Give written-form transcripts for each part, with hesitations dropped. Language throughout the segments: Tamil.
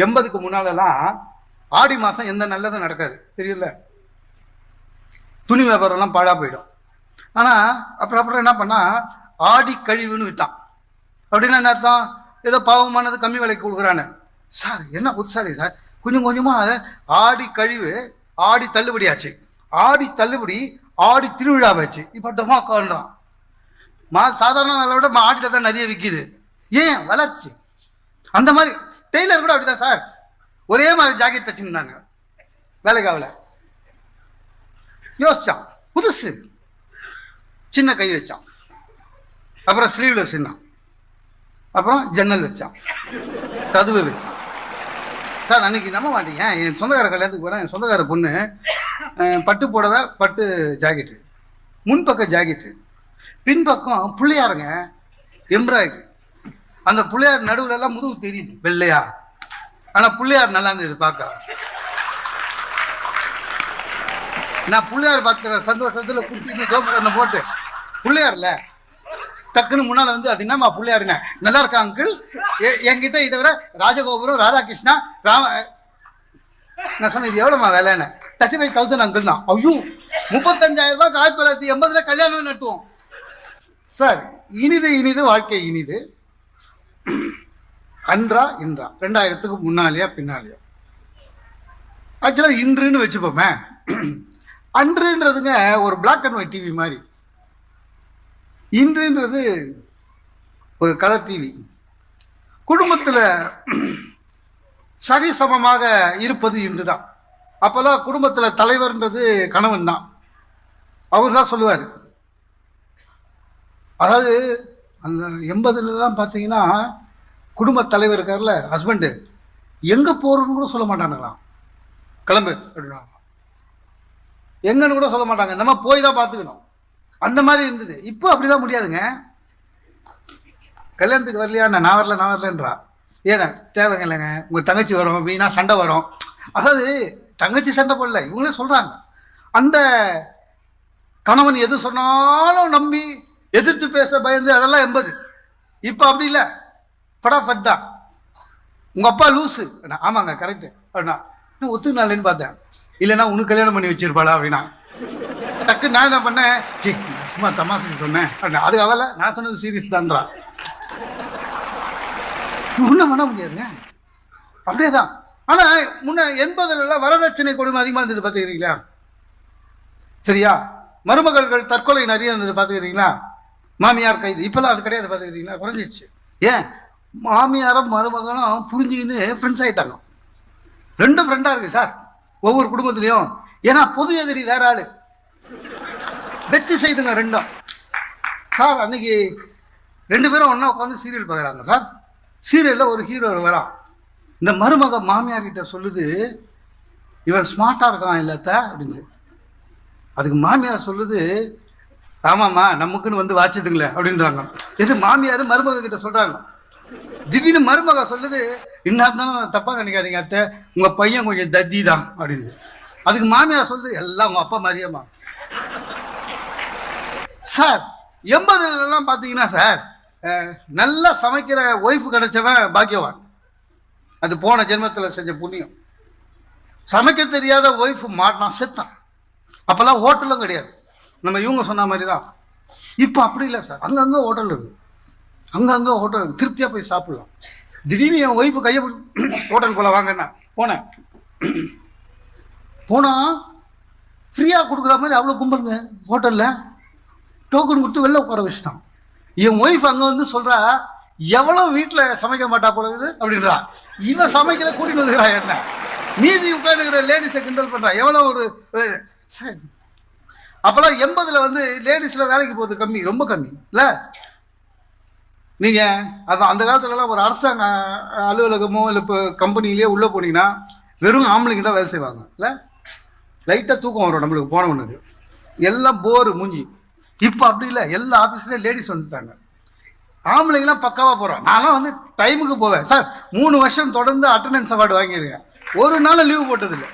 80க்கு முன்னாலெல்லாம் ஆடி மாதம் எந்த நல்லதும் நடக்காது தெரியல. துணி வியாபாரம்லாம் பாழா போயிடும். ஆனால் அப்புறம் என்ன பண்ணா ஆடி கழிவுன்னு விற்றான். அப்படின்னா என்ன அர்த்தம்? ஏதோ பாவமானது கம்மி விலைக்கு கொடுக்குறான்னு. சார் என்ன புதுசாரி சார், கொஞ்சம் கொஞ்சமாக ஆடி கழிவு ஆடி தள்ளுபடி ஆச்சு, ஆடி தள்ளுபடி ஆடி திருவிழாவாச்சு. இப்போ டொமாக்கான்றான். சாதாரண நாளை விட ஆடியில் தான் நிறைய விற்கிது. ஏன்? வளர்ச்சி. அந்த மாதிரி டெய்லர் கூட அப்படிதான் சார், ஒரே மாதிரி ஜாக்கெட் தச்சுருந்தாங்க, வேலைக்காவில் யோசிச்சான், புதுசு சின்ன கை வச்சான், அப்புறம் ஸ்லீவ்லெஸ் இருந்தான், அப்புறம் ஜன்னல் வச்சான், கதவு வச்சான். சார் அன்னைக்கு நம்ப மாட்டீங்க, என் சொந்தக்கார கல்யாணத்துக்கு போகிறேன். என் சொந்தக்கார பொண்ணு பட்டு புடவை பட்டு ஜாக்கெட்டு, முன்பக்கம் ஜாக்கெட்டு, பின்பக்கம் பிள்ளையாருங்க எம்ப்ராய்டரி. அந்த பிள்ளையார் நடுவுல எல்லாம் முதுகு தெரியுது வெள்ளையா, ஆனால் பிள்ளையார் நல்லா இருந்தது பார்க்க. நான் பிள்ளையார் பார்க்குற சந்தோஷத்தில் குட்டிட்டு தோப்பு போட்டு பிள்ளையார்ல டக்குன்னு முன்னால் வந்து அது என்னம்மா பிள்ளையாருங்க நல்லா இருக்கா அங்கிள், என்கிட்ட இதை விட ராஜகோபுரம் ராதாகிருஷ்ணா ராம. நான் சொன்னேன் இது எவ்வளோம்மா வேலைன்னு. 35,000 அங்கிள் தான். ஐயோ 35,000 ரூபாய்க்கு 1980 கல்யாணம் நட்டுவோம் சார். இனிது இனிது வாழ்க்கை இனிது. அன்றா இன்றா 2000க்கு முன்னாலேயா பின்னாலேயா? ஆக்சுவலாக இன்றுன்னு வச்சுப்போமே. அன்றுன்றதுங்க ஒரு பிளாக் அண்ட் ஒயிட் டிவி மாதிரி, இன்றுன்றது ஒரு கலர் டிவி. குடும்பத்தில் சரிசமமாக இருப்பது இன்று தான். அப்போதான் குடும்பத்தில் தலைவர்ன்றது கணவன் தான். அவர் தான் சொல்லுவார். அதாவது அந்த 80லாம் பார்த்தீங்கன்னா குடும்ப தலைவர் இருக்கார்ல ஹஸ்பண்டு, எங்கே போகிறோன்னு கூட சொல்ல மாட்டானுங்களாம். கிளம்பு அப்படின்னா எங்கன்னு கூட சொல்ல மாட்டாங்க, நம்ம போய் தான் பார்த்துக்கணும். அந்த மாதிரி இருந்தது. இப்போ அப்படிதான் முடியாதுங்க. கல்யாணத்துக்கு வரலையா, நான் வரலன்றா. ஏன்னா தேவைங்க இல்லைங்க, உங்கள் தங்கச்சி வரும், வீணா சண்டை வரும். அதாவது தங்கச்சி சண்டை போடல, இவங்களே சொல்கிறாங்க. அந்த கணவன் எது சொன்னாலும் நம்பி எதிர்த்து பேச பயந்து அதெல்லாம் 80. இப்போ அப்படி இல்லை, ஃபடாஃபட் தான். உங்கள் அப்பா லூஸு, ஆமாங்க கரெக்டு அப்படின்னா ஒத்துக்கினாலேன்னு பார்த்தேன். இல்லைன்னா உனக்கு கல்யாணம் பண்ணி வச்சிருப்பாளா அப்படின்னா டக்கு நான் என்ன பண்ணேன், சி நான் சும்மா தமாசுக்கு சொன்னேன் அப்படின்னா அது அவலை, நான் சொன்னது சீரியஸ் தான்றா. ஒன்றும் பண்ண முடியாதுங்க, அப்படியே தான். ஆனால் முன்ன 80லாம் வரதட்சணை கொடுமை அதிகமாக இருந்தது பார்த்துக்கிறீங்களா? சரியா? மருமகள்கள் தற்கொலை நிறைய இருந்தது பார்த்துக்கிறீங்களா? மாமியார் கைது, இப்போல்லாம் அது கிடையாது பார்த்துக்கிறீங்களா? குறைஞ்சிடுச்சு. ஏன்? மாமியாரும் மருமகளும் புரிஞ்சுக்கின்னு ஃப்ரெண்ட்ஸ் ஆகிட்டாங்க. ரெண்டும் ஃப்ரெண்டாக இருக்குது சார் ஒவ்வொரு குடும்பத்துலேயும். ஏன்னா பொது எதிரி வேற ஆள் வச்சு செய்துங்க ரெண்டும். சார் அன்னைக்கு 2 பேரும் ஒன்றா உட்காந்து சீரியல் பார்க்குறாங்க சார். சீரியலில் ஒரு ஹீரோ வரான். இந்த மருமக மாமியார் கிட்ட சொல்லுது, இவன் ஸ்மார்ட்டாக இருக்கான் இல்லத்த அப்படின்னு. அதுக்கு மாமியார் சொல்லுது, ஆமாம்மா நமக்குன்னு வந்து வாச்சிதுங்களே அப்படின்றாங்க. எது மாமியார் மருமக கிட்ட சொல்கிறாங்க. திடீர்னு மருமக சொல்லுது, இன்னாதான் தப்பாக நினைக்காதீங்க அத்தை, உங்கள் பையன் கொஞ்சம் தத்தி தான் அப்படின்னு. அதுக்கு மாமியார் சொல்லுது, எல்லாம் உங்கள் அப்பா மாதிரியம்மா. சார் 80லாம் பார்த்தீங்கன்னா சார் நல்லா சமைக்கிற ஒய்ஃபு கிடைச்சவன் பாக்கியவான். அது போன ஜென்மத்தில் செஞ்ச புண்ணியம். சமைக்க தெரியாத ஒய்ஃபு மாட்டினான், செத்தான். அப்போல்லாம் ஹோட்டலும் கிடையாது, நம்ம இவங்க சொன்ன மாதிரி தான். இப்போ அப்படி இல்லை சார், அங்கங்கே ஹோட்டல் இருக்குது, அங்கங்கே ஹோட்டல் இருக்குது, திருப்தியாக போய் சாப்பிட்லாம். திடீர்னு என் ஒய்ஃபு கையை ஹோட்டல் போல வாங்கன்னா போனால் ஃப்ரீயாக கொடுக்குற மாதிரி அவ்வளோ கும்பலுங்க ஹோட்டலில். டோக்கன் கொடுத்து வெளில உட்கார வச்சுட்டான். என் ஒய்ஃப் அங்கே வந்து சொல்கிறா, எவ்வளோ வீட்டில் சமைக்க மாட்டா போலகுது அப்படின்றா. இவன் சமைக்கல கூட்டின்னு வந்துக்கிறா. என்ன மீதி உட்காந்துக்கிற லேடிஸை கிண்டல் பண்ணுறா. எவ்வளோ ஒரு சரி. அப்போல்லாம் 80ல் வந்து லேடிஸில் வேலைக்கு போகிறது கம்மி, ரொம்ப கம்மி இல்லை? நீங்கள் அது அந்த காலத்துலலாம் ஒரு அரசாங்க அலுவலகமோ இல்லை இப்போ கம்பெனிலேயே உள்ளே போனீங்கன்னா வெறும் ஆம்பளைங்க தான் வேலை செய்வாங்க இல்லை? லைட்டாக தூக்கம் வரும் நம்மளுக்கு போனவனுக்கு, எல்லாம் போரு மூஞ்சி. இப்போ அப்படி இல்லை, எல்லா ஆஃபீஸ்லேயும் லேடிஸ் வந்துட்டாங்க. ஆம்பளைங்களாம் பக்காவாக போகிறோம். நான்லாம் வந்து டைமுக்கு போவேன் சார். 3 வருஷம் தொடர்ந்து அட்டண்டன்ஸ் அவார்டு வாங்கியிருக்கேன், ஒரு நாள் லீவு போட்டதில்லை.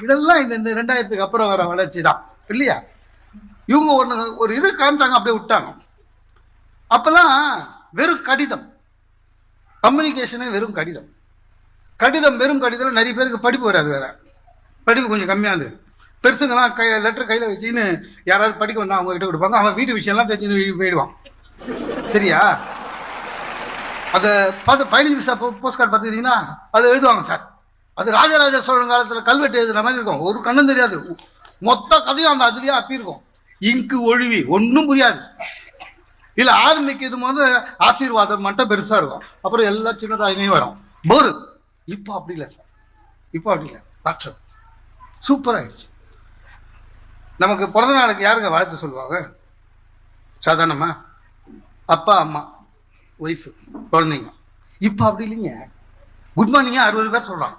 இதெல்லாம் இந்த 2000க்கு அப்புறம் வர வளர்ச்சி தான் இல்லையா? இவங்க ஒரு இது காமிச்சாங்க, அப்படியே விட்டாங்க. அப்போல்லாம் வெறும் கடிதம், கம்யூனிகேஷனே வெறும் கடிதம். கடிதம் வெறும் கடிதம் நிறைய பேருக்கு படிப்பு வராது, வேற படிப்பு கொஞ்சம் கம்மியாக இருந்தது. பெருசுங்கெல்லாம் லெட்டர் கையில் வச்சுன்னு யாராவது படிக்க வந்தால் அவங்க கிட்ட கொடுப்பாங்க. அவன் வீட்டு விஷயம்லாம் தெரிஞ்சு போயிடுவான். சரியா? அதை பார்த்து 15 பைசா போஸ்ட் கார்டு பார்த்துக்கிட்டிங்கன்னா அதை எழுதுவாங்க சார். அது ராஜராஜ சோழன் காலத்தில் கல்வெட்டு எழுதுகிற மாதிரி இருக்கும். ஒரு கண்ணும் தெரியாது, மொத்த கதையும் அந்த அதுலேயே அப்பிருக்கும். இங்கு ஒழுவி ஒன்றும் புரியாது. இல்லை ஆரம்பிக்கிறது போது ஆசீர்வாதம் மட்டும் பெருசாக இருக்கும், அப்புறம் எல்லாம் சின்னதாக வரும், போரு. இப்போ அப்படி இல்லை சார், இப்போ அப்படி இல்லை. வாட்ஸ்அப் சூப்பராகிடுச்சு. நமக்கு பிறந்த நாளுக்கு யாருங்க வாழ்த்து சொல்லுவாங்க? சாதாரணமா அப்பா அம்மா ஒய்ஃபு குழந்தைங்க. இப்போ அப்படி இல்லைங்க, குட் மார்னிங்க 60 பேர் சொல்கிறான்.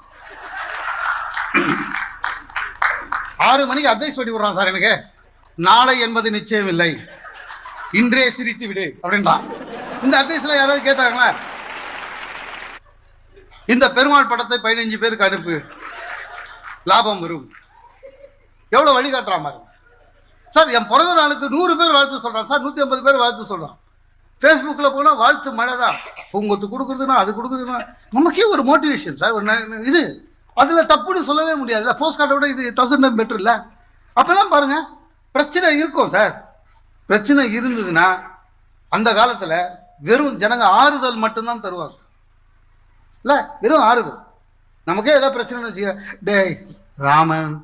6 மணிக்கு அட்வைஸ் பண்ணி விடுறான் சார், எனக்கு நாளை என்பது நிச்சயம் இல்லை, இன்றே சிரித்து விடு அப்படின்றான். இந்த அட்வைஸ்லாம் யாராவது கேட்டாங்களா? இந்த பெருமாள் படத்தை 15 பேருக்கு அனுப்பு, லாபம் வரும். எவ்வளோ வழி காட்டுறான் பாருங்க சார். என் பிறந்த நாளுக்கு 100 பேர் வாழ்த்து சொல்கிறான் சார், 150 பேர் வாழ்த்து சொல்கிறான். ஃபேஸ்புக்கில் போனால் வாழ்த்து மழை தான். உங்களுக்கு கொடுக்குறதுன்னா அது கொடுக்குறதுன்னா நமக்கே ஒரு மோட்டிவேஷன் சார். ஒரு இது அதில் தப்புன்னு சொல்லவே முடியாதுல்ல. போஸ்ட் கார்டை விட இது 1000 டைம் பெட்டர் இல்லை. அப்போல்லாம் பாருங்கள், பிரச்சனை இருக்கும் சார். பிரச்சனை இருந்ததுன்னா அந்த காலத்தில் வெறும் ஜனங்க ஆறுதல் மட்டும்தான் தருவாங்க. இல்லை, வெறும் ஆறுதல். நமக்கே ஏதாவது பிரச்சனைன்னு வச்சுக்க, டேய் ராமன்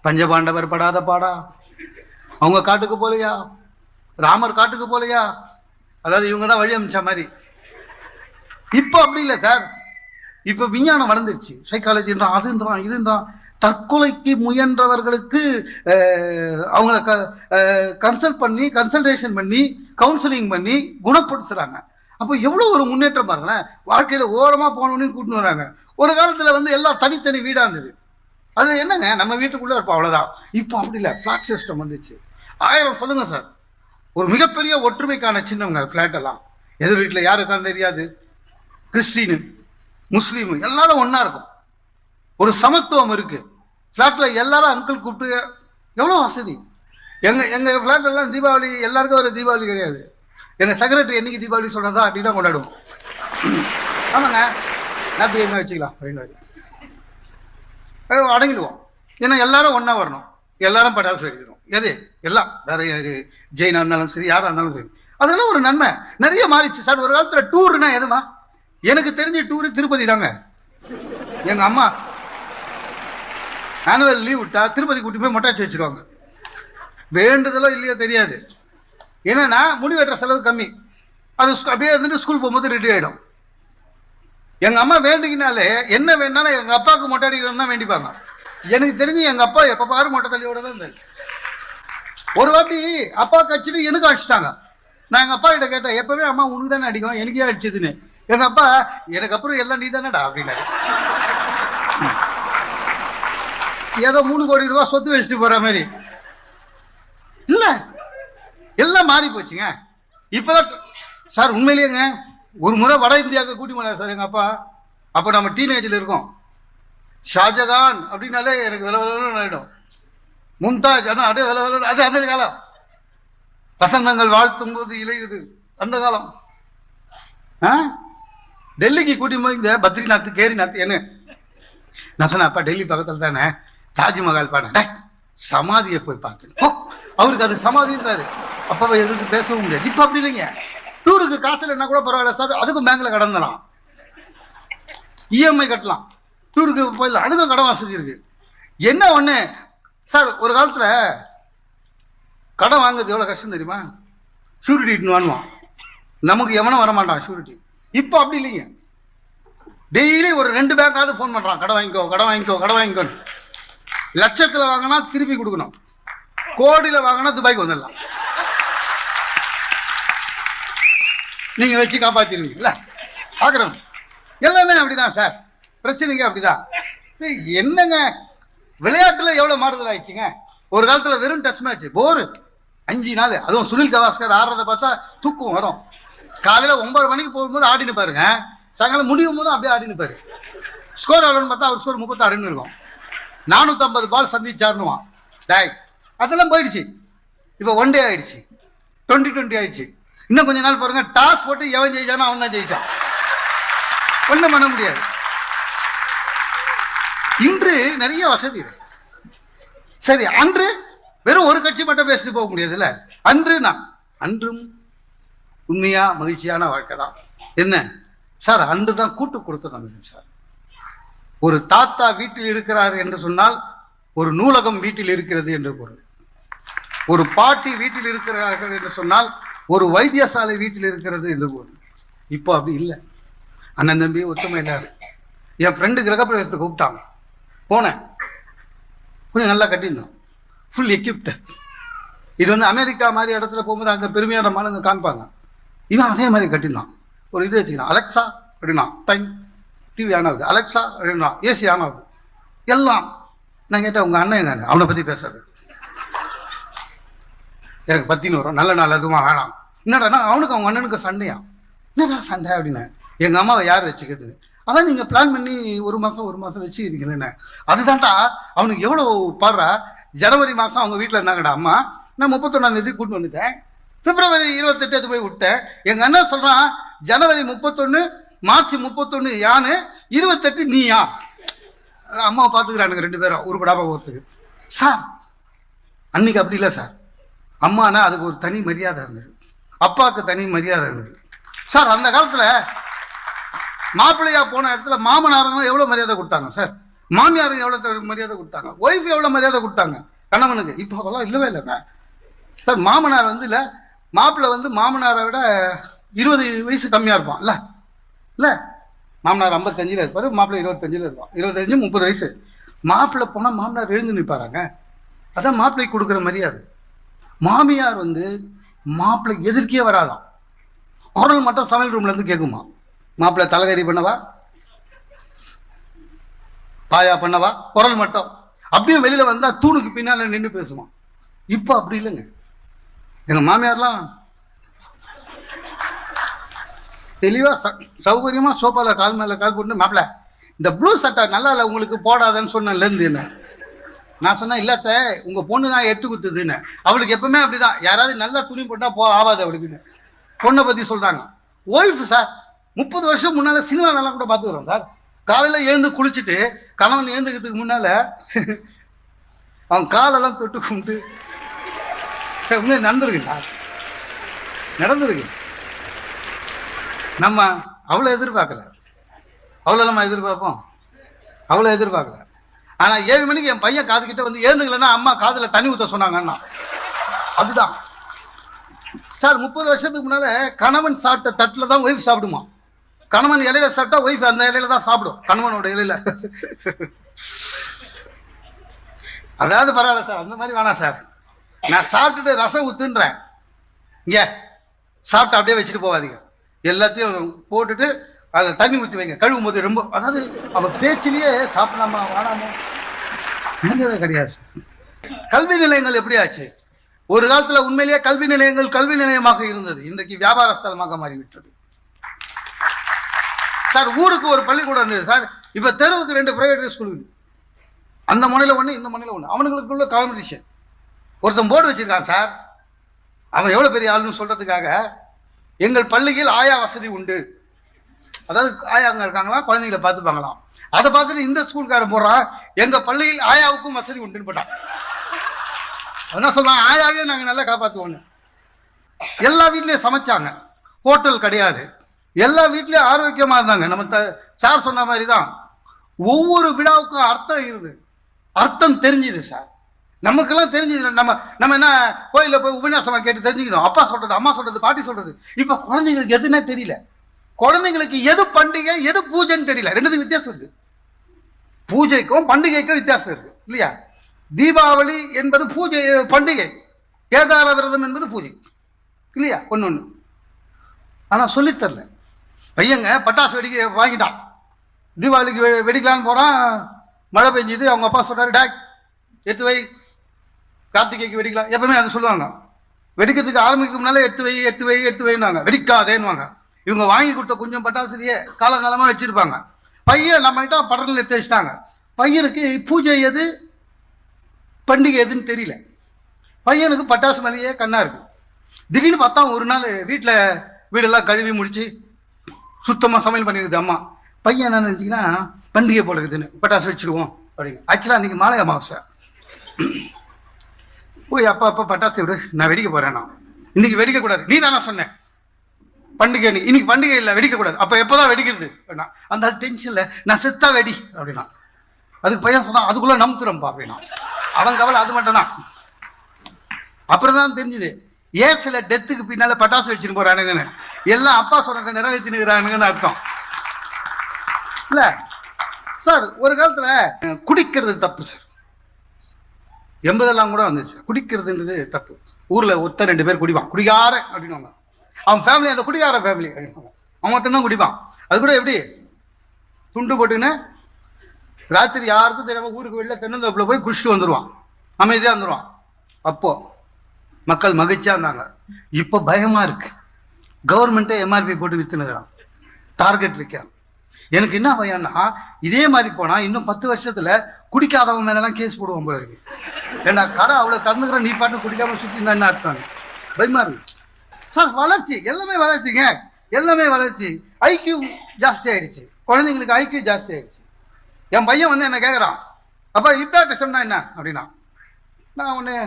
பஞ்சபாண்டவர் படாத பாடா, அவங்க காட்டுக்கு போலையா, ராமர் காட்டுக்கு போலையா, அதாவது இவங்க தான் வழி அமைச்ச மாதிரி. இப்போ அப்படி இல்லை சார். இப்போ விஞ்ஞானம் வளர்ந்துருச்சு, சைக்காலஜின்றான், அதுன்றான், இதுன்றான். தற்கொலைக்கு முயன்றவர்களுக்கு அவங்கள கன்சல்டேஷன் பண்ணி கவுன்சிலிங் பண்ணி குணப்படுத்துகிறாங்க. அப்போ எவ்வளோ ஒரு முன்னேற்றம் பாருங்களேன். வாழ்க்கையில் ஓரமாக போனோன்னு கூட்டின்னு வராங்க. ஒரு காலத்தில் எல்லாம் தனித்தனி வீடாக இருந்தது. அதில் என்னங்க நம்ம வீட்டுக்குள்ளே இருப்போம், அவ்வளோதான். இப்போ அப்படி இல்லை, ஃப்ளாட் சிஸ்டம் வந்துச்சு. 1000 சொல்லுங்கள் சார், ஒரு மிகப்பெரிய ஒற்றுமைக்கான சின்னவங்க ஃப்ளாட்டெல்லாம். எதிர் வீட்டில் யார் இருக்கான்னு தெரியாது, கிறிஸ்டினு முஸ்லீமு எல்லாரும் ஒன்றா இருக்கும். ஒரு சமத்துவம் இருக்குது ஃப்ளாட்டில். எல்லாரும் அங்கிள் கூப்பிட்டு, எவ்வளோ வசதி. எங்கள் ஃப்ளாட்டெல்லாம் தீபாவளி எல்லாருக்கும் ஒரு தீபாவளி கிடையாது. எங்கள் செக்ரட்டரி என்னைக்கு தீபாவளி சொல்கிறதா அப்படி தான் கொண்டாடுவோம். ஆமாங்க, நேற்று என்ன வச்சுக்கலாம் அப்படின்னு அடங்கிடுவோம். ஏன்னா எல்லாரும் ஒன்றா வரணும், எல்லாரும் பட்டாசு வெடிக்கணும். எது எல்லாம் வேற ஜெயினாக இருந்தாலும் சரி, யாராக இருந்தாலும் சரி, அதெல்லாம் ஒரு நன்மை. நிறைய மாறிச்சு சார். ஒரு காலத்தில் டூருன்னா எதுமா? எனக்கு தெரிஞ்ச டூரு திருப்பதி தாங்க. எங்கள் அம்மா ஆனுவல் லீவ் விட்டா திருப்பதி கூட்டி போய் மொட்டாச்சு வச்சுருவாங்க. வேண்டுதலோ இல்லையோ தெரியாது. என்னன்னா முடி வெட்டுற செலவு கம்மி. அது அப்படியே இருந்துட்டு ஸ்கூல் போகும்போது ரெடி ஆகிடும். எங்கள் அம்மா வேண்டிக்கினாலே என்ன வேணாலும் எங்கள் அப்பாவுக்கு மொட்டை அடிக்கிறோம் தான் வேண்டிப்பாங்க. எனக்கு தெரிஞ்சு எங்கள் அப்பா எப்போ பாரு மொட்டை தள்ளியோட தான் இருந்தாரு. ஒரு வாட்டி அப்பா கடிச்சிட்டு எனக்கு அடிச்சிட்டாங்க. நான் எங்கள் அப்பா கிட்ட கேட்டேன், எப்போவே அம்மா உனக்கு தானே அடிக்கும், எனக்கே அடிச்சதுன்னு. எங்கள் அப்பா, எனக்கு அப்புறம் எல்லாம் நீ தானேடா அப்படின்னாரு. ஏதோ 3 கோடி ரூபா சொத்து வச்சுட்டு போகிற மாதிரி இல்லை, எல்லாம் மாறி போச்சுங்க. இப்போதான் சார் உண்மையிலேங்க ஒரு முறை வட இந்தியாவுக்கு கூட்டி போனார் சார் எங்கள் அப்பா. அப்போ நம்ம டீனேஜில் இருக்கோம். ஷாஜகான் அப்படின்னாலே எனக்கு வில விலன்னு ஆகிடும். மும்தாஜ் ஆனால் அப்படியே வில வில, அது அந்த காலம். வசந்தங்கள் வாழ்த்தும் போது இலையுது அந்த காலம். டெல்லிக்கு கூட்டி போய் இந்த பத்ரிநாத் கேரிநாத் என்ன நான் சொன்னேன், அப்பா டெல்லி பக்கத்தில் தானே தாஜ்மஹால் பாருங்க, சமாதியை போய் பார்க்கணும். அவருக்கு அது சமாதின்றாரு. அப்போ எதிர்த்து பேசவும் முடியாது. இப்போ அப்படி இல்லைங்க. டூருக்கு காசு இல்லைன்னா கூட பரவாயில்ல சார், அதுக்கும் பேங்கில் கடன் தரலாம், இஎம்ஐ கட்டலாம், டூருக்கு போயிடலாம், அதுக்கும் கடன் வசதி இருக்குது. என்ன ஒன்று சார், ஒரு காலத்தில் கடன் வாங்குறது எவ்வளோ கஷ்டம் தெரியுமா? ஷூரிட்டின்னு வாங்குவான், நமக்கு எவனும் வரமாட்டான் ஷூரிட்டி. இப்போ அப்படி இல்லைங்க. டெய்லி ஒரு 2 பேங்காவது ஃபோன் பண்ணுறான், கடன் வாங்கிக்கோ கடன் வாங்கிக்கோ கடன் வாங்கிக்கோன்னு. லட்சத்தில் வாங்கினா திருப்பி கொடுக்கணும், கோடியில் வாங்கினா துபாய்க்கு வந்துடலாம். நீங்கள் வச்சு காப்பாற்றிடுவீங்களா? பார்க்குறோம் எல்லாமே அப்படிதான் சார். பிரச்சனைங்க அப்படிதான். சரி, என்னங்க விளையாட்டில் எவ்வளோ மாறுதல் ஆயிடுச்சுங்க. ஒரு காலத்தில் வெறும் டெஸ்ட் மேட்ச் போரு 5 நாள், அதுவும் சுனில் கவாஸ்கர் ஆடுறதை பார்த்தா தூக்கம் வரும். காலையில் 9 மணிக்கு போகும்போது ஆடினு பாருங்க, சாயங்காலம் முடியும் போதும் அப்படியே ஆடினு பாரு. ஸ்கோர் ஆடணும்னு பார்த்தா அவர் ஸ்கோர் 36 இருக்கும். 450 பால் சந்திச்சாருன்னுவான். டாய் அதெல்லாம் போயிடுச்சு. இப்போ 1 டே ஆயிடுச்சு, 2020 ஆயிடுச்சு. இன்னும் கொஞ்ச நாள் பாருங்க, டாஸ் போட்டு எவன் ஜெயிச்சானோ அவன் தான் ஜெயிச்சான். ஒன்றும் பண்ண முடியாது. இன்று நிறைய வசதி இருக்கு. சரி, அன்று வெறும் ஒரு கட்சி மட்டும் பேசிட்டு போக முடியாதுல்ல. அன்றும் உண்மையா மகிழ்ச்சியான வாழ்க்கை தான். என்ன சார், அன்று தான் கூட்டு கொடுத்து நடந்தது சார். ஒரு தாத்தா வீட்டில் இருக்கிறார் என்று சொன்னால் ஒரு நூலகம் வீட்டில் இருக்கிறது என்று பொருள். ஒரு பாட்டி வீட்டில் இருக்கிறார்கள் என்று சொன்னால் ஒரு வைத்தியசாலை வீட்டில் இருக்கிறது என்று பொருள். இப்போ அப்படி இல்லை. அண்ணன் தம்பி ஒத்துமை இல்லாது. என் ஃப்ரெண்டு கிரகப்பிரவேசத்தை கூப்பிட்டாங்க, போனேன். கொஞ்சம் நல்லா கட்டியிருந்தோம், ஃபுல் எக்யூப்டு. இது வந்து அமெரிக்கா மாதிரி இடத்துல போகும்போது அங்கே பெருமையான மாலுங்க காமிப்பாங்க. இவன் அதே மாதிரி கட்டியிருந்தான். ஒரு இது வச்சுக்கலாம், அலெக்ஸா அப்படின்னா டைம் டிவி ஆன் ஆகுது, அலெக்ஸா அப்படின்னா ஏசி ஆன் ஆகுது, எல்லாம். நான் கேட்டேன், உங்கள் அண்ணன் எங்க? அவனை பற்றி பேசாது, எனக்கு பத்தின்னு வரும், நல்ல நாள் அதுமா வேணாம். என்னடா அவனுக்கு அவங்க அண்ணனுக்கு சண்டையா? என்னடா சண்டை அப்படின்னு. எங்கள் அம்மாவை யார் வச்சுக்கிறது? அதான் நீங்கள் பிளான் பண்ணி ஒரு மாதம் வச்சுக்கிறீங்களேன்னு. அதுதான்டா அவனுக்கு எவ்வளோ பாடுறா. ஜனவரி மாதம் அவங்க வீட்டில் இருந்தாங்கடா அம்மா, நான் 31 கூட்டு வந்துட்டேன். பிப்ரவரி 28 அது போய் விட்டேன். எங்கள் அண்ணன் சொல்கிறான், ஜனவரி 31, மார்ச் 31 யானு, 28 நீயா? அம்மாவை பார்த்துக்கிறானுங்க 2 பேரும் உருப்படாமல் போகிறதுக்கு. சார் அன்னைக்கு அப்படி இல்லை சார். அம்மானா அதுக்கு ஒரு தனி மரியாதை இருந்தது, அப்பாவுக்கு தனி மரியாதை இருந்தது சார். அந்த காலத்தில் மாப்பிள்ளையா போன இடத்துல மாமனாருங்க எவ்வளோ மரியாதை கொடுத்தாங்க சார், மாமியாருங்க எவ்வளோ மரியாதை கொடுத்தாங்க, ஒய்ஃப் எவ்வளோ மரியாதை கொடுத்தாங்க கணவனுக்கு. இப்போ அதெல்லாம் இல்லவே இல்லைங்க சார். மாமனார் வந்து இல்லை, மாப்பிள்ளை வந்து மாமனாரை விட 20 வயசு கம்மியாக இருப்பான். இல்லை மாமனார் 55 இருப்பார், மாப்பிள்ளை 25 இருப்பான். 25 30 வயசு. மாப்பிள்ளை போனால் மாமனார் எழுந்து நிற்பாராங்க. அதான் மாப்பிள்ளைக்கு கொடுக்குற மரியாதை. மாமியார் வந்து மாப்பிள்ளை எதிர்க்கே வராதான், குரல் மட்டும் சமையல் ரூம்லேருந்து கேட்குமா, மாப்பிள்ளை தலைகறி பண்ணவா, பாயா பண்ணவா, குரல் மட்டும். அப்படியே வெளியில் வந்தால் தூணுக்கு பின்னால் நின்று பேசுமா. இப்போ அப்படி இல்லைங்க. எங்கள் மாமியார்லாம் தெளிவாக சௌகரியமாக சோஃபாவில் கால் மேலே கால் போட்டு, மாப்பிள்ளை இந்த ப்ளூ சட்டை நல்லா இல்லை உங்களுக்கு போடாதன்னு சொன்னேன்லேருந்து என்ன. நான் சொன்னேன், இல்லாத்த உங்கள் பொண்ணு தான் எட்டு குத்துதுன்னு. அவளுக்கு எப்பவுமே அப்படி தான், யாராவது நல்லா துணி போட்டால் ஆகாது அவளுக்குன்னு. பொண்ணை பற்றி சொல்கிறாங்க. ஒய்ஃப் சார் 30 வருஷம் முன்னால் சினிமா நல்லா கூட பார்த்து வரோம் சார். காலையில் எழுந்து குளிச்சுட்டு கணவன் எழுந்துக்கிறதுக்கு முன்னால் அவன் காலெல்லாம் தொட்டு கும்பிட்டு சார் உண்மையாக நடந்துருக்கு சார், நடந்துருக்கு. நம்ம அவ்வளோ எதிர்பார்க்கல, அவ்வளோ நம்ம எதிர்பார்ப்போம், அவ்வளோ எதிர்பார்க்கல. ஆனால் 7 மணிக்கு என் பையன் காதுகிட்ட வந்து எழுந்துக்கலன்னா அம்மா காதில் தண்ணி ஊற்ற சொன்னாங்கன்னா அதுதான் சார். 30 வருஷத்துக்கு முன்னால் கணவன் சாப்பிட்ட தட்டில் தான் ஒய்ஃப் சாப்பிடுமா. கணவன் இலையில சாப்பிட்டா ஒய்ஃப் அந்த இலையில தான் சாப்பிடும், கணவனோட இலையில. அதாவது பரவாயில்ல சார், அந்த மாதிரி வேணாம் சார். நான் சாப்பிட்டுட்டு ரசம் ஊத்துன்றேன், இங்கே சாப்பிட்டு அப்படியே வச்சுட்டு போகாதீங்க, எல்லாத்தையும் போட்டுட்டு அதில் தண்ணி ஊற்றி வைங்க, கழுவும் போது ரொம்ப. அதாவது அவன் பேச்சிலேயே சாப்பிடலாமா வேணாமா மரியாதை கிடையாது சார். கல்வி நிலையங்கள் எப்படி ஆச்சு? ஒரு காலத்தில் உண்மையிலேயே கல்வி நிலையங்கள் கல்வி நிலையமாக இருந்தது, இன்றைக்கு வியாபார ஸ்தலமாக மாறிவிட்டது சார். ஊருக்கு ஒரு பள்ளிக்கூடம் இருந்தது சார், இப்போ தெருவுக்கு 2 பிரைவேட் ஸ்கூல், அந்த முனையில் ஒன்று இந்த முனையில் ஒன்று. அவனுங்களுக்குள்ள காம்படிஷன். ஒருத்தன் போர்டு வச்சிருக்கான் சார், அவன் எவ்வளோ பெரிய ஆளுன்னு சொல்கிறதுக்காக, எங்கள் பள்ளியில் ஆயா வசதி உண்டு. அதாவது ஆயாங்க இருக்காங்களா, குழந்தைங்களை பார்த்துப்பாங்களாம். அதை பார்த்துட்டு இந்த ஸ்கூல்காரன் போடுறான், எங்கள் பள்ளியில் ஆயாவுக்கும் வசதி உண்டுன்னு போட்டான். என்ன சொல்கிறான், ஆயாவே நாங்கள் நல்லா காப்பாற்றுவோன்னு. எல்லா வீட்லேயும் சமைச்சாங்க, ஹோட்டல் கிடையாது, எல்லா வீட்லேயும் ஆரோக்கியமாக இருந்தாங்க. நம்ம சார் சொன்ன மாதிரி தான் ஒவ்வொரு விழாவுக்கும் அர்த்தம் இருக்குது, அர்த்தம் தெரிஞ்சுது சார். நமக்கெல்லாம் தெரிஞ்சுது. நம்ம என்ன கோயிலில் போய் உபன்யாசமாக கேட்டு தெரிஞ்சுக்கணும், அப்பா சொல்கிறது, அம்மா சொல்கிறது, பாட்டி சொல்கிறது. இப்போ குழந்தைங்களுக்கு எதுன்னே தெரியல. குழந்தைங்களுக்கு எது பண்டிகை எது பூஜைன்னு தெரியல. ரெண்டுத்துக்கு வித்தியாசம் இருக்குது. பூஜைக்கும் பண்டிகைக்கும் வித்தியாசம் இருக்குது இல்லையா? தீபாவளி என்பது பூஜை பண்டிகை, கேதார விரதம் என்பது பூஜை இல்லையா? ஒன்று ஒன்று. ஆனால் சொல்லித்தரல. பையங்க பட்டாசு வெடிக்க வாங்கிட்டான், தீபாவளிக்கு வெடிக்கலான்னு போகிறான், மழை பெஞ்சுது. அவங்க அப்பா சொல்கிறாரு, டேக் எடுத்து வை, கார்த்திகைக்கு வெடிக்கலாம். எப்பவுமே அதை சொல்லுவாங்க. வெடிக்கிறதுக்கு ஆரம்பிக்கிறதுக்கு முன்னாலே எடுத்து வைன்னாங்க, வெடிக்காதேன்னுவாங்க. இவங்க வாங்கி கொடுத்த கொஞ்சம் பட்டாசுலேயே காலங்காலமாக வச்சுருப்பாங்க. பையன் நம்மகிட்ட படத்தில் எடுத்து வச்சுட்டாங்க. பையனுக்கு பூஜை எது பண்டிகை எதுன்னு தெரியல. பையனுக்கு பட்டாசு மேலேயே கண்ணா இருக்கு. திடீர்னு பார்த்தா ஒரு நாள் வீடெல்லாம் கழுவி முடிச்சு சுத்தமாக சமையல் பண்ணிடுது அம்மா. பையன் என்ன நினச்சிங்கன்னா, பண்டிகை போல இருக்குதுன்னு பட்டாசு வச்சுடுவோம் அப்படின்னு. ஆக்சுவலாக அன்றைக்கி மாலை அமாவாசை. போய் அப்பா பட்டாசு விடு, நான் வெடிக்க போகிறேன். நான் இன்னைக்கு வெடிக்கக்கூடாது, நீ தானே சொன்னேன் பண்டிகை, இன்னைக்கு பண்டிகை இல்லை, வெடிக்கக்கூடாது. அப்போ எப்போதான் வெடிக்கிறது அப்படின்னா, அந்த டென்ஷனில் நான் செத்தா வெடி அப்படின்னா. அதுக்கு பையன் சொன்னான், அதுக்குள்ளே நம்புத்துறோம்ப்பா அப்படின்னா. அவன் கவலை அது மட்டும் தான். அப்புறம் தான் தெரிஞ்சுது ஏன் சில டெத்துக்கு பின்னால் பட்டாசு வச்சுன்னு போகிறானுங்கன்னு. எல்லாம் அப்பா சொன்னதை நிறைவேற்றினுக்கிறானுங்கன்னு அர்த்தம் இல்லை சார். ஒரு காலத்தில் குடிக்கிறது தப்பு சார். 80 கூட வந்துச்சு. குடிக்கிறதுன்றது தப்பு. ஊரில் ஒருத்தர் 2 பேர் குடிப்பான், குடிகார அப்படின்வாங்க. அவன் ஃபேமிலி அந்த குடிகார ஃபேமிலி அப்படின்வாங்க. அவன் மட்டும்தான் குடிப்பான். அது கூட எப்படி துண்டு போட்டுன்னு ராத்திரி யாருக்கும் தெரியாமல் ஊருக்கு வெளில தென்னந்தோப்பில் போய் குடிச்சிட்டு வந்துடுவான், அமைதியாக வந்துடுவான். அப்போது மக்கள் மகிழ்ச்சியாக இருந்தாங்க. இப்போ பயமாக இருக்கு. கவர்மெண்ட்டே எம்ஆர்பி போட்டு விற்றுனுக்கிறான், டார்கெட் வைக்கிறான். எனக்கு என்ன பயம்னா, இதே மாதிரி போனால் இன்னும் 10 வருஷத்தில் குடிக்காதவங்க மேலெல்லாம் கேஸ் போடுவோம் போல இருக்கு. ஏன்னா கடை அவ்வளோ தந்துக்கிற, நீ பாட்டு குடிக்காமல் சுற்றி இருந்தா என்ன அர்த்தம்? பயமாக இருக்கு சார். வளர்ச்சி எல்லாமே வளர்ச்சிங்க, எல்லாமே வளர்ச்சி. ஐக்கியூ ஜாஸ்தி ஆகிடுச்சு, குழந்தைங்களுக்கு ஐக்கியூ ஜாஸ்தி ஆகிடுச்சு. என் பையன் வந்து என்ன கேட்குறான், அப்போ ஹிப்னாட்டிசம்னா என்ன அப்படின்னா, நான் ஒன்று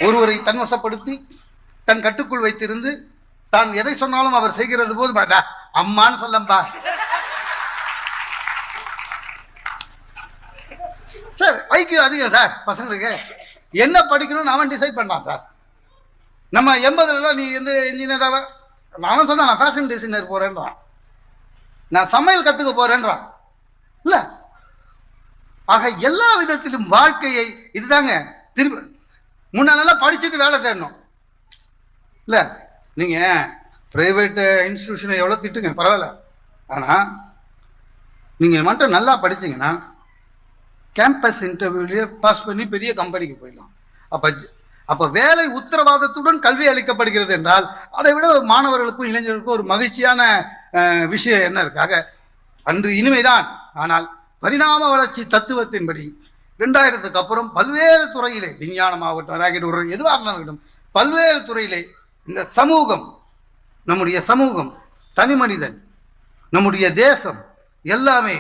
ஒருவரை தன்வசப்படுத்தி தன் கட்டுக்குள் வைத்திருந்து தான் எதை சொன்னாலும் அவர் செய்கிறது போது மாட்டா அம்மான்னு சொல்லம்பா சார். ஐக்கியூ அதிகம் சார் பசங்களுக்கு. என்ன படிக்கணும்னு அவன் டிசைட் பண்ணான் சார். நம்ம 80 நீ எந்த இன்ஜினியராக, அவன் சொன்னான் நான் ஃபேஷன் டிசைனர் போகிறேன்றான், நான் சமையல் கற்றுக்க போகிறேன்றான் இல்லை. ஆக எல்லா விதத்திலும் வாழ்க்கையை இதுதாங்க. திரும்ப முன்னாலெல்லாம் படிச்சுட்டு வேலை தேடணும் இல்லை. நீங்கள் ப்ரைவேட் இன்ஸ்டியூஷனை எவ்வளோ திட்டுங்க பரவாயில்ல, ஆனால் நீங்கள் மட்டும் நல்லா படிச்சிங்கன்னா கேம்பஸ் இன்டர்வியூலேயே பாஸ் பண்ணி பெரிய கம்பெனிக்கு போயிடலாம். அப்போ வேலை உத்தரவாதத்துடன் கல்வி அளிக்கப்படுகிறது என்றால் அதை விட மாணவர்களுக்கும் இளைஞர்களுக்கும் ஒரு மகிழ்ச்சியான விஷயம் என்ன இருக்காக அன்று இனிமைதான். ஆனால் பரிணாம வளர்ச்சி தத்துவத்தின்படி 2000க்கு அப்புறம் பல்வேறு துறையிலே, விஞ்ஞானமாகட்டும், ராக்கெட் ஒரு எதுவாக இருந்தாலும் பல்வேறு துறையிலே இந்த சமூகம், நம்முடைய சமூகம், தனி மனிதன், நம்முடைய தேசம் எல்லாமே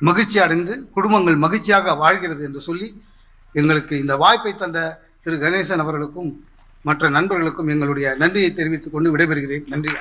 மகிழ்ச்சி அடைந்து குடும்பங்கள் மகிழ்ச்சியாக வாழ்கிறது என்று சொல்லி எங்களுக்கு இந்த வாய்ப்பை தந்த திரு கணேசன் அவர்களுக்கும் மற்ற நண்பர்களுக்கும் எங்களுடைய நன்றியை தெரிவித்துக் கொண்டு விடைபெறுகிறேன். நன்றி.